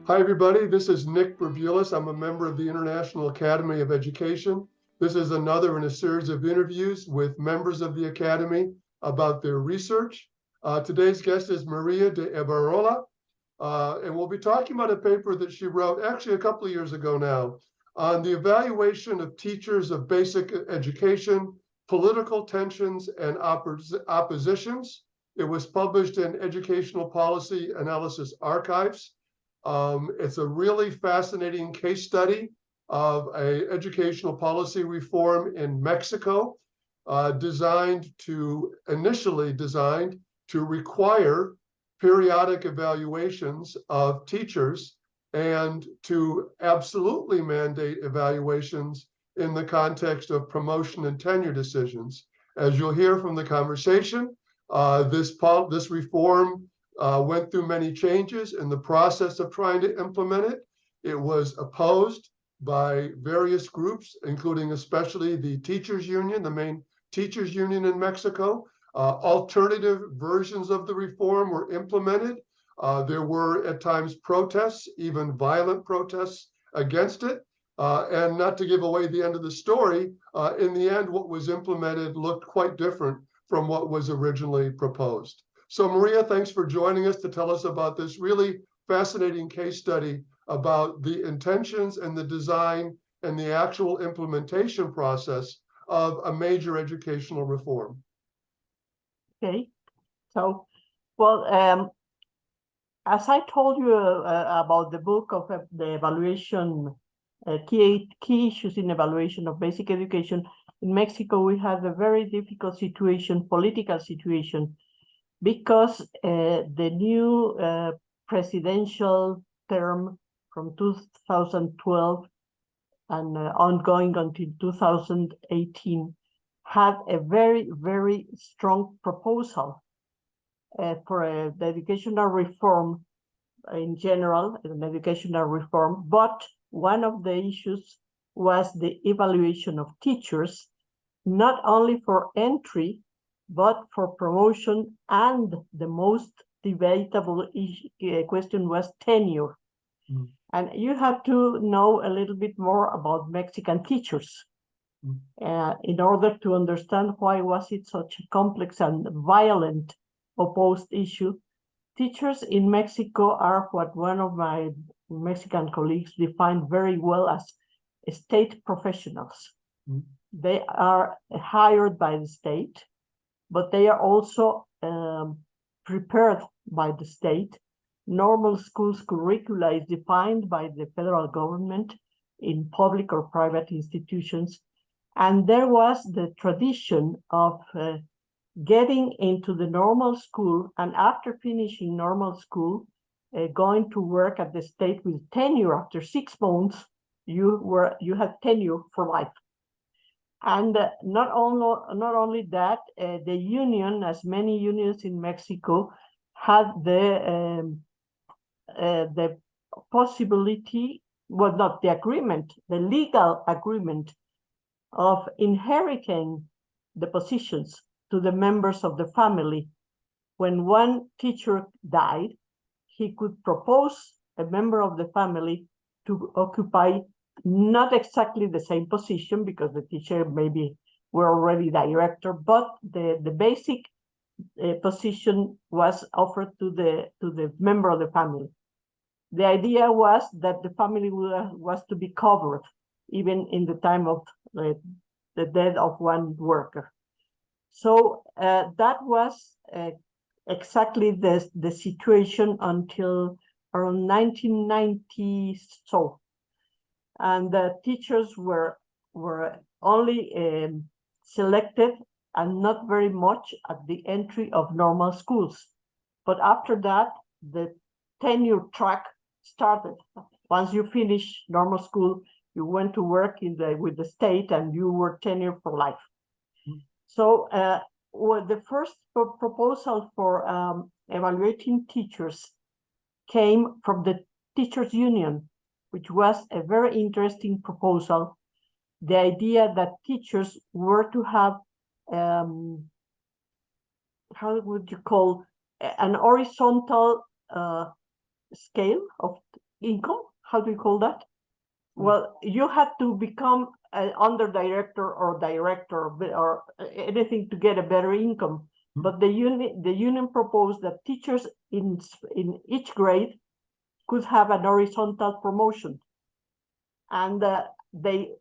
Hi, everybody. This is Nick Burbules. I'm a member of the International Academy of Education. This is another in a series of interviews with members of the Academy about their research. Today's guest is Maria de Ibarrola, and we'll be talking about a paper that she wrote actually a couple of years ago now on the evaluation of teachers of basic education, political tensions, and oppositions. It was published in Educational Policy Analysis Archives. It's a really fascinating case study of an educational policy reform in Mexico, initially designed to require periodic evaluations of teachers and to absolutely mandate evaluations in the context of promotion and tenure decisions. As you'll hear from the conversation, this reform went through many changes in the process of trying to implement it. It was opposed by various groups, including especially the teachers union, the main teachers union in Mexico. Alternative versions of the reform were implemented. There were at times protests, even violent protests against it. And not to give away the end of the story, in the end, what was implemented looked quite different from what was originally proposed. So Maria, thanks for joining us to tell us about this really fascinating case study about the intentions and the design and the actual implementation process of a major educational reform. Okay, so, well, as I told you about the book of the evaluation, key issues in evaluation of basic education, in Mexico, we have a very difficult situation, political situation, because the new presidential term from 2012 and ongoing until 2018 had a very, very strong proposal for the educational reform in general, an educational reform, but one of the issues was the evaluation of teachers, not only for entry, but for promotion, and the most debatable question was tenure. Mm. And you have to know a little bit more about Mexican teachers in order to understand why was it such a complex and violent opposed issue. Teachers in Mexico are what one of my Mexican colleagues defined very well as state professionals. Mm. They are hired by the state, but they are also prepared by the state. Normal schools curricula is defined by the federal government in public or private institutions. And there was the tradition of getting into the normal school, and after finishing normal school, going to work at the state with tenure. After 6 months, you had tenure for life. And not only that, the union, as many unions in Mexico, had the possibility, well, not the agreement, the legal agreement of inheriting the positions to the members of the family. When one teacher died, he could propose a member of the family to occupy not exactly the same position, because the teacher maybe were already director, but the basic position was offered to the member of the family. The idea was that the family was to be covered, even in the time of the death of one worker. So that was exactly the situation until around 1990. So, and the teachers were only selected and not very much at the entry of normal schools. But after that, the tenure track started. Once you finish normal school, you went to work with the state, and you were tenured for life. Mm-hmm. So the first proposal for evaluating teachers came from the teachers union, which was a very interesting proposal. The idea that teachers were to have, how would you call, an horizontal scale of income. How do you call that? Well, you had to become an under director or director or anything to get a better income. But the union proposed that teachers in each grade could have an horizontal promotion, and they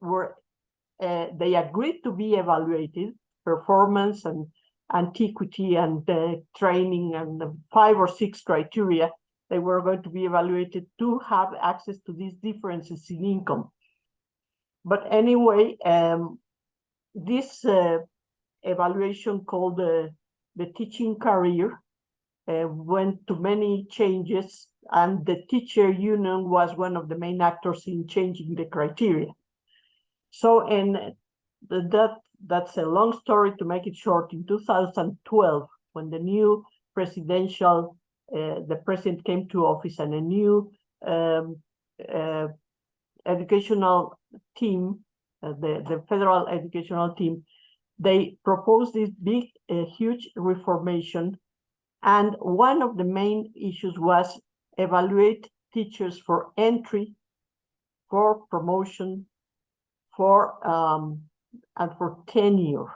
agreed to be evaluated, performance and antiquity and training and 5 or 6 criteria. They were going to be evaluated to have access to these differences in income. But anyway, this evaluation called the teaching career went to many changes, and the teacher union was one of the main actors in changing the criteria. So, and that's a long story. To make it short, in 2012, when the new presidential the president came to office and a new educational team, the federal educational team, they proposed this big, huge reformation. And one of the main issues was evaluate teachers for entry, for promotion, for and for tenure.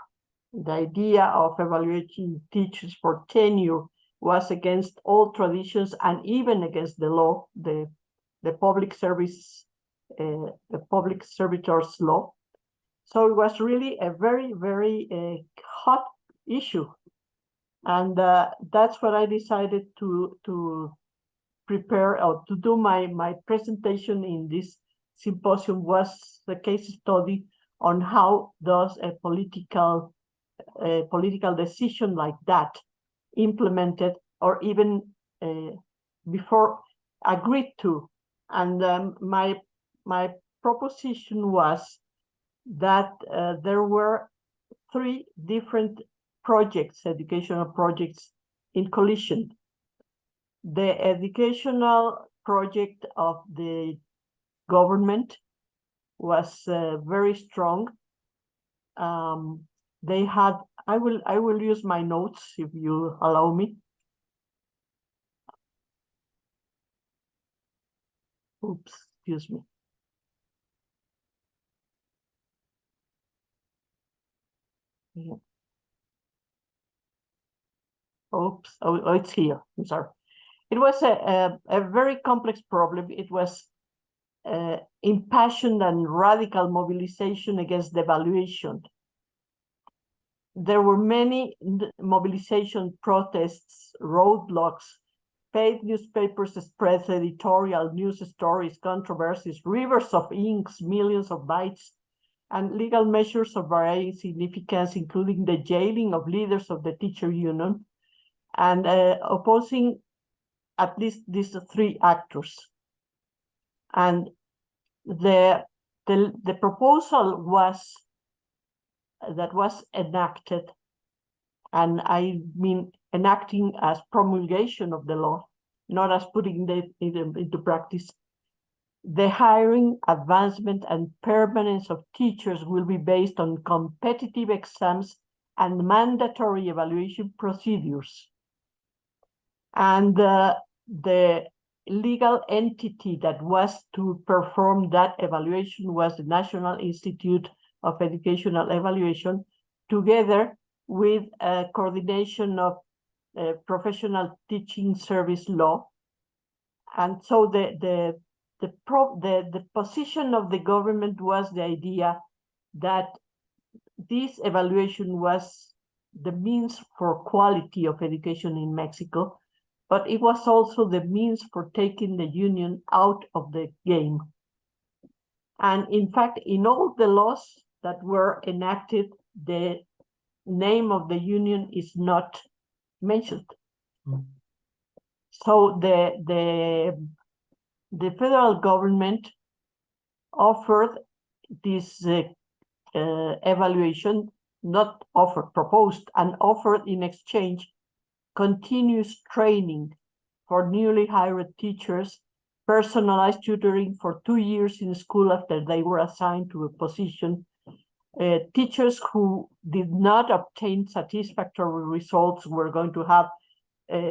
The idea of evaluating teachers for tenure was against all traditions and even against the law, the public service, the public servitors law. So it was really a very, very hot issue. And that's what I decided to prepare or to do my presentation in this symposium, was the case study on how does a political decision like that implemented or even before agreed to. And my proposition was that there were 3 different projects, educational projects, in collision. The educational project of the government was very strong. They had, I will use my notes if you allow me. Oops, excuse me. Yeah. Oops, oh, it's here, I'm sorry. It was a very complex problem. It was impassioned and radical mobilization against devaluation. There were many mobilization, protests, roadblocks, paid newspapers spread editorial news stories, controversies, rivers of inks, millions of bytes, and legal measures of varying significance, including the jailing of leaders of the teacher union, and opposing at least these 3 actors. And the proposal was that was enacted, and I mean enacting as promulgation of the law, not as putting it into practice. The hiring, advancement, and permanence of teachers will be based on competitive exams and mandatory evaluation procedures. And the legal entity that was to perform that evaluation was the National Institute of Educational Evaluation, together with a coordination of professional teaching service law. And so the position of the government was the idea that this evaluation was the means for quality of education in Mexico, but it was also the means for taking the union out of the game. And in fact, in all the laws that were enacted, the name of the union is not mentioned. So the federal government offered this evaluation, not offered, proposed and offered in exchange continuous training for newly hired teachers, personalized tutoring for 2 years in school after they were assigned to a position. Teachers who did not obtain satisfactory results were going to have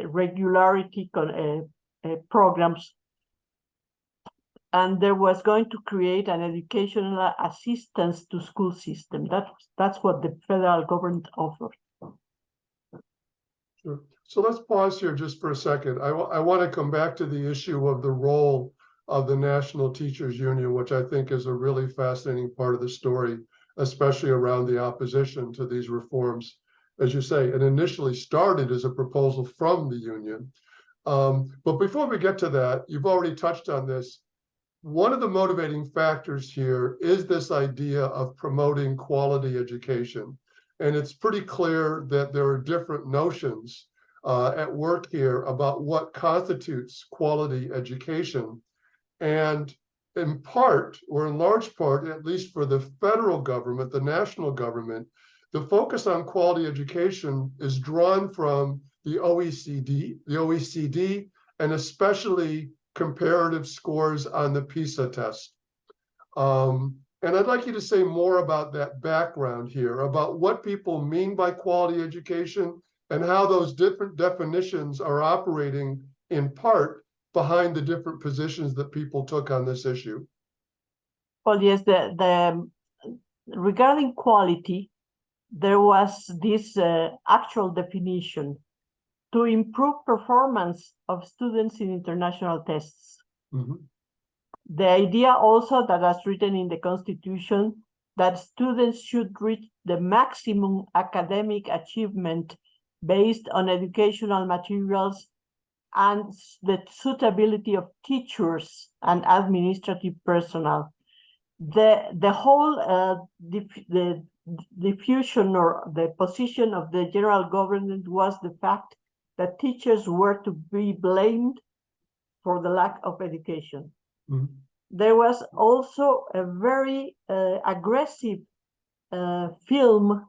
regularity programs and there was going to create an educational assistance to school system. That's what the federal government offered. Sure. So let's pause here just for a second. I want to come back to the issue of the role of the National Teachers Union, which I think is a really fascinating part of the story, especially around the opposition to these reforms. As you say, it initially started as a proposal from the union. But before we get to that, you've already touched on this. One of the motivating factors here is this idea of promoting quality education. And it's pretty clear that there are different notions at work here about what constitutes quality education. And in part, or in large part, at least for the federal government, the national government, the focus on quality education is drawn from the OECD, and especially comparative scores on the PISA test. And I'd like you to say more about that background here, about what people mean by quality education and how those different definitions are operating in part behind the different positions that people took on this issue. Well, yes, regarding quality, there was this actual definition to improve performance of students in international tests. Mm-hmm. The idea also that as written in the Constitution, that students should reach the maximum academic achievement based on educational materials and the suitability of teachers and administrative personnel. The whole the diffusion or the position of the general government was the fact that teachers were to be blamed for the lack of education. Mm-hmm. There was also a very aggressive film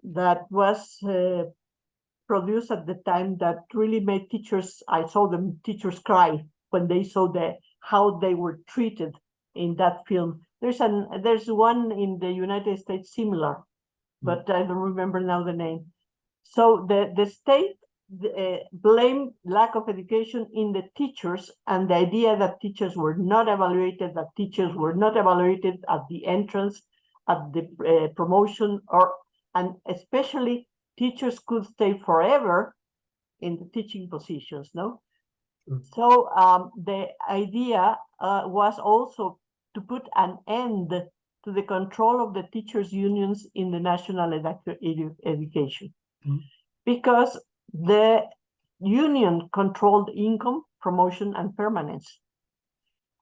that was produced at the time that really made teachers, I saw them teachers cry when they saw how they were treated in that film. There's one in the United States similar, but I don't remember now the name. So the state blamed lack of education in the teachers, and the idea that teachers were not evaluated, at the entrance, at the promotion, and especially teachers could stay forever in the teaching positions, no? Mm-hmm. So the idea was also to put an end to the control of the teachers' unions in the national education. Mm-hmm. Because the union controlled income, promotion, and permanence.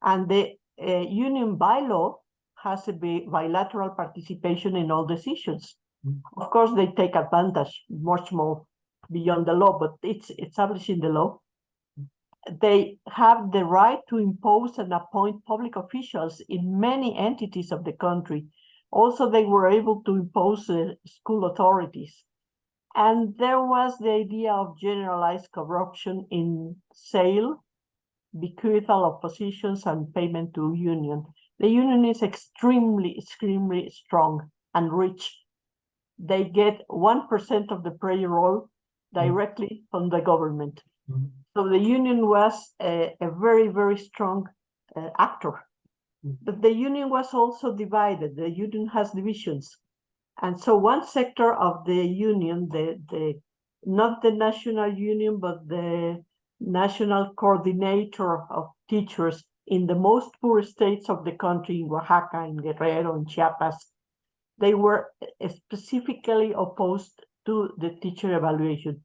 And the union bylaw has a bilateral participation in all decisions. Mm-hmm. Of course, they take advantage much more beyond the law, but it's established in the law. They have the right to impose and appoint public officials in many entities of the country. Also, they were able to impose school authorities. And there was the idea of generalized corruption in sale, bequeathal of positions, and payment to union. The union is extremely strong and rich. They get 1% of the payroll directly from the government. Mm-hmm. So the union was a very, very strong actor. Mm-hmm. But the union was also divided. The union has divisions. And so one sector of the union, not the national union, but the national coordinator of teachers in the most poor states of the country, in Oaxaca, in Guerrero, in Chiapas, they were specifically opposed to the teacher evaluation.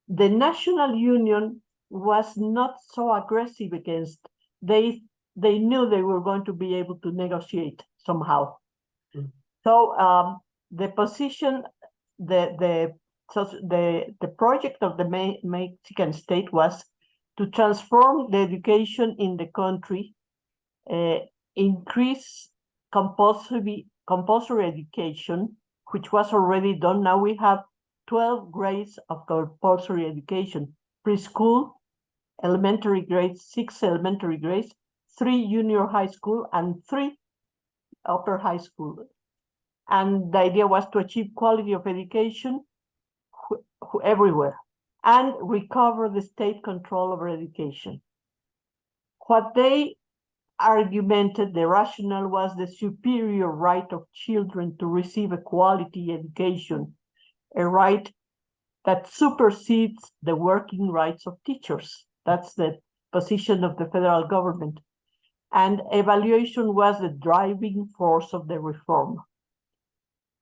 The national union was not so aggressive against. They knew they were going to be able to negotiate somehow. Mm-hmm. So the position, the project of the Mexican state was to transform the education in the country, increase compulsory education, which was already done. Now we have 12 grades of compulsory education: preschool, elementary grades, 6 elementary grades, 3 junior high school, and 3 upper high school. And the idea was to achieve quality of education everywhere and recover the state control over education. What they argumented the rationale was the superior right of children to receive a quality education, a right that supersedes the working rights of teachers. That's the position of the federal government. And evaluation was the driving force of the reform.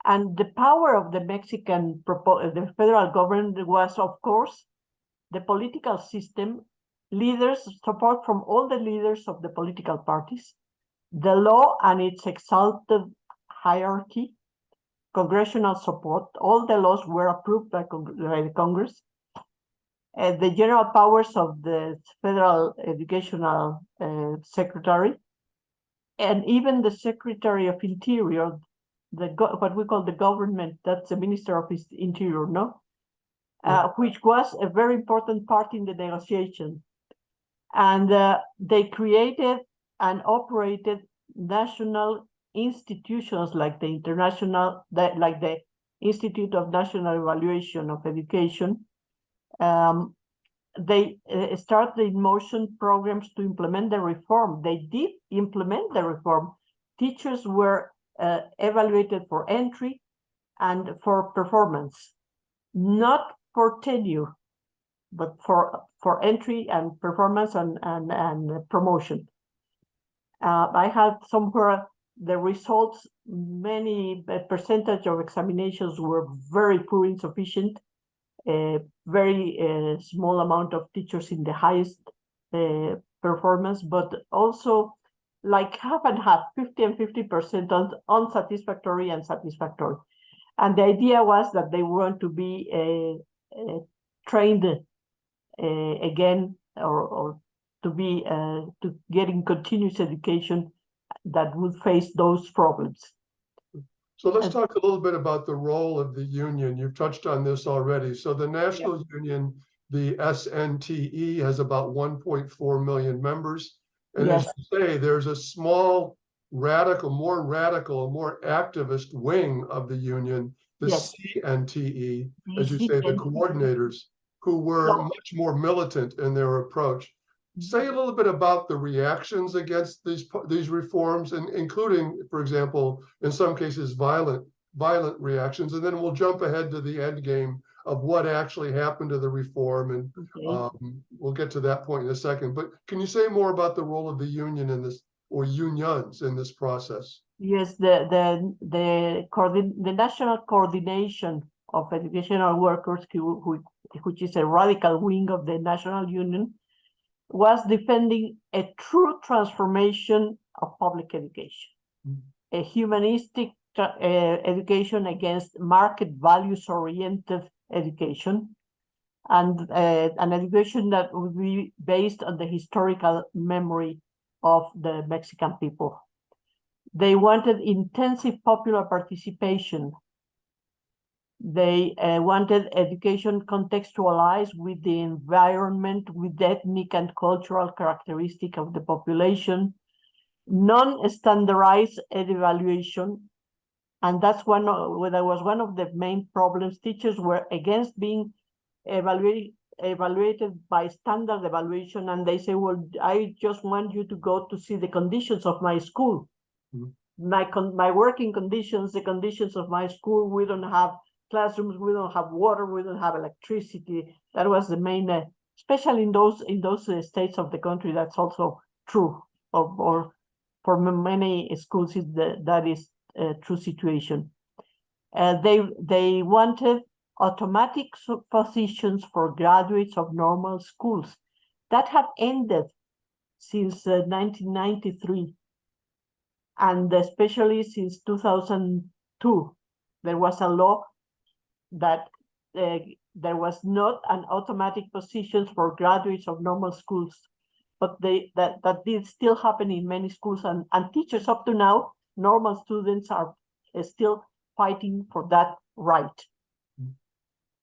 And the power of the the federal government was, of course, the political system, leaders, support from all the leaders of the political parties, the law and its exalted hierarchy, congressional support. All the laws were approved by the Congress. The general powers of the federal educational secretary, and even the Secretary of Interior, what we call the government, that's the Minister of Interior, no? Which was a very important part in the negotiation. And they created and operated national institutions like the like the Institute of National Evaluation of Education. They started in motion programs to implement the reform. They did implement the reform. Teachers were evaluated for entry and for performance, not for tenure, but for entry and performance and promotion. I had somewhere the results, many percentage of examinations were very poor, insufficient, very small amount of teachers in the highest performance, but also like half and half, 50 and 50% unsatisfactory and satisfactory. And the idea was that they want to be trained again, or to be to getting continuous education that would face those problems. So let's talk a little bit about the role of the union. You've touched on this already. So the National Union, the SNTE, has about 1.4 million members. And as you say, there's a small, more radical, more activist wing of the union, the CNTE, as you say, the coordinators, who were much more militant in their approach. Say a little bit about the reactions against these reforms, and including, for example, in some cases, violent reactions, and then we'll jump ahead to the end game of what actually happened to the reform, and we'll get to that point in a second. But can you say more about the role of the union in this, or unions in this process? Yes, the National Coordination of Educational Workers, which is a radical wing of the National Union, was defending a true transformation of public education, a humanistic education against market values-oriented education, and an education that would be based on the historical memory of the Mexican people. They wanted intensive popular participation. They wanted education contextualized with the environment, with the ethnic and cultural characteristic of the population, non-standardized evaluation, and that was one of the main problems. Teachers were against being evaluated by standard evaluation, and they say, well, I just want you to go to see the conditions of my school. My working conditions, the conditions of my school. We don't have classrooms, we don't have water, we don't have electricity. That was the main, especially in those states of the country. That's also true, or for many schools that is a true situation. They wanted automatic positions for graduates of normal schools. That had ended since 1993, and especially since 2002, there was a law that there was not an automatic positions for graduates of normal schools, but that did still happen in many schools, and teachers up to now, normal students are still fighting for that right.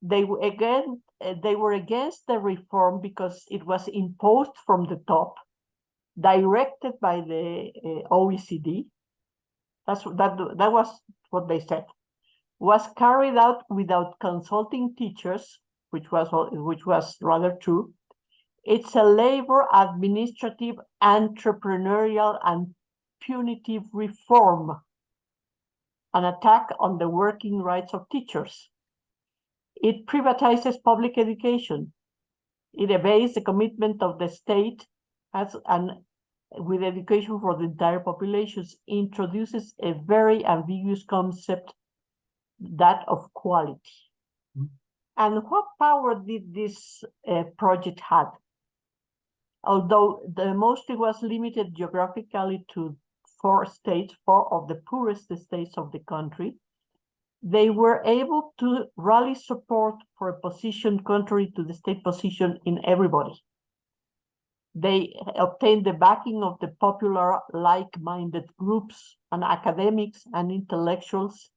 They were against the reform because it was imposed from the top, directed by the OECD. That was what they said. Was carried out without consulting teachers, which was rather true, It's a labor, administrative, entrepreneurial, and punitive reform, an attack on the working rights of teachers. It privatizes public education. It evades the commitment of the state with education for the entire population, introduces a very ambiguous concept, that of quality. Mm-hmm. And what power did this project have? Although the most was limited geographically to 4 states, 4 of the poorest states of the country, they were able to rally support for a position contrary to the state position in everybody. They obtained the backing of the popular like-minded groups and academics and intellectuals,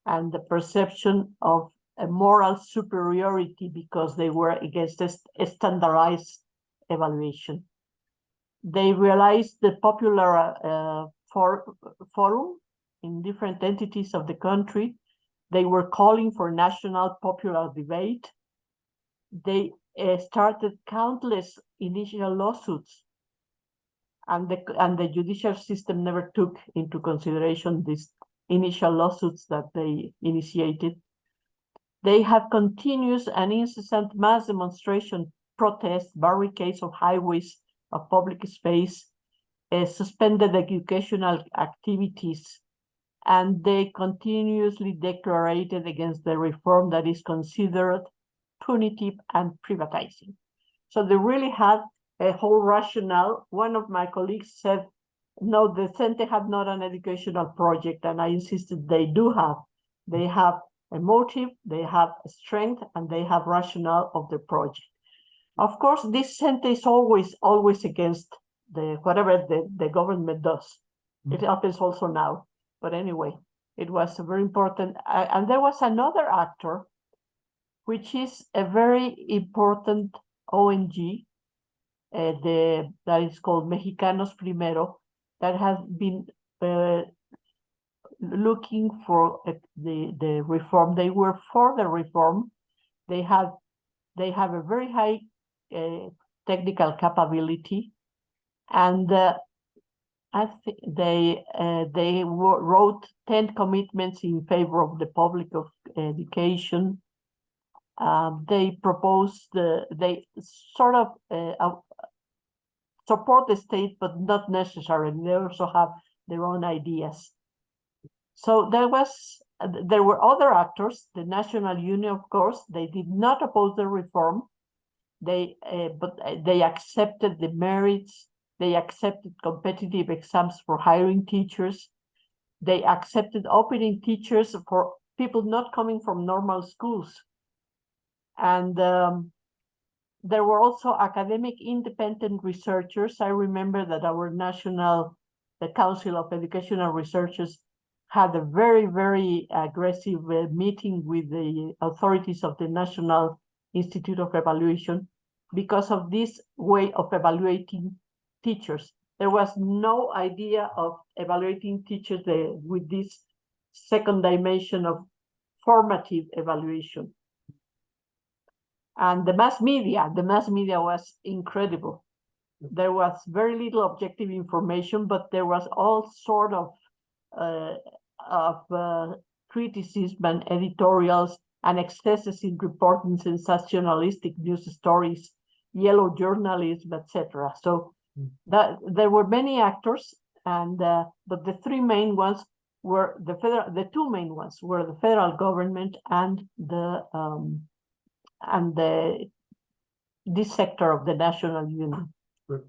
and the perception of a moral superiority because they were against a standardized evaluation. They realized the popular forum in different entities of the country. They were calling for national popular debate. They started countless initial lawsuits, and the judicial system never took into consideration these initial lawsuits that they initiated. They have continuous and incessant mass demonstration, protests, barricades of highways, of public space, suspended educational activities, and they continuously declared against the reform that is considered punitive and privatizing. So they really had a whole rationale. One of my colleagues said, no, the CENTE have not an educational project, and I insisted they do have. They have a motive, they have a strength, and they have rationale of the project. Of course, this CENTE is always against whatever the government does. Mm-hmm. It happens also now. But anyway, it was very important. And there was another actor, which is a very important ONG, that is called Mexicanos Primero, that has been looking for the reform. They were for the reform. They have a very high technical capability, and I think they wrote 10 commitments in favor of the public of education. They proposed they sort of support the state, but not necessarily. They also have their own ideas. So there were other actors. The National Union, of course, they did not oppose the reform. But they accepted the merits. They accepted competitive exams for hiring teachers. They accepted opening teachers for people not coming from normal schools. And there were also academic independent researchers. I remember that our the Council of Educational Researchers had a very, very aggressive meeting with the authorities of the National Institute of Evaluation because of this way of evaluating teachers. There was no idea of evaluating teachers with this second dimension of formative evaluation. And the mass media was incredible. There was very little objective information, but there was all sort of criticism and editorials and excesses in reporting sensationalistic news stories, yellow journalism, etc. So that there were many actors, and but the three main ones were the two main ones were the federal government and this sector of the National Union. Right.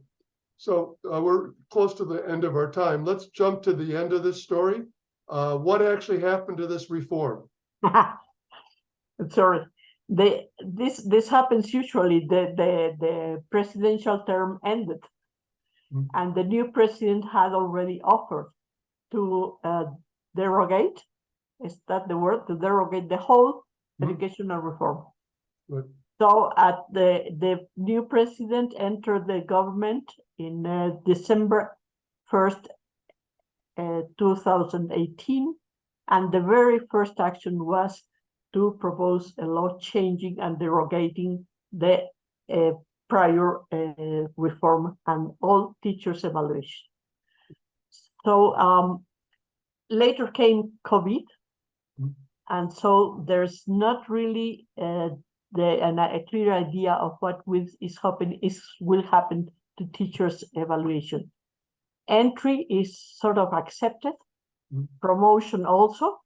So we're close to the end of our time. Let's jump to the end of this story. What actually happened to this reform? Sorry, this happens usually. The presidential term ended, and the new president had already offered to derogate. Is that the word? To derogate the whole educational reform. Right. So the new president entered the government in December 1st, 2018, and the very first action was to propose a law changing and derogating the prior reform and all teachers' evaluation. So later came COVID, and so there's not really a clear idea of what will happen to teachers' evaluation. Entry is sort of accepted, promotion also,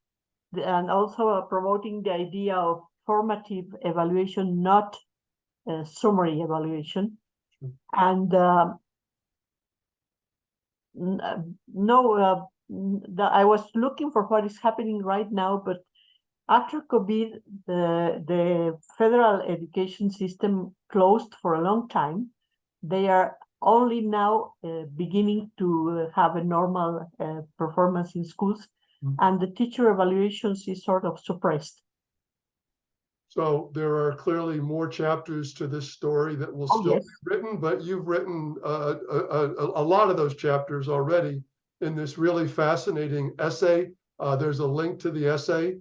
and also promoting the idea of formative evaluation, not summary evaluation. And I was looking for what is happening right now, but after COVID, the federal education system closed for a long time. They are only now beginning to have a normal performance in schools, and the teacher evaluations is sort of suppressed. So there are clearly more chapters to this story that will still be written, but you've written a lot of those chapters already in this really fascinating essay. There's a link to the essay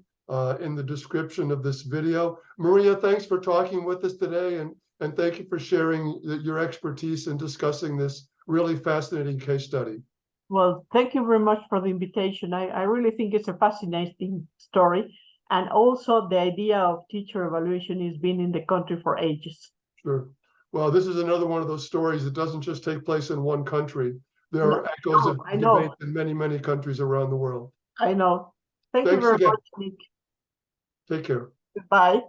in the description of this video. Maria, thanks for talking with us today, and thank you for sharing your expertise in discussing this really fascinating case study. Well, thank you very much for the invitation. I really think it's a fascinating story. And also the idea of teacher evaluation has been in the country for ages. Sure. Well, this is another one of those stories that doesn't just take place in one country. There are echoes of debate in many, many countries around the world. I know. Thanks you very much, Nick. Take care. Goodbye.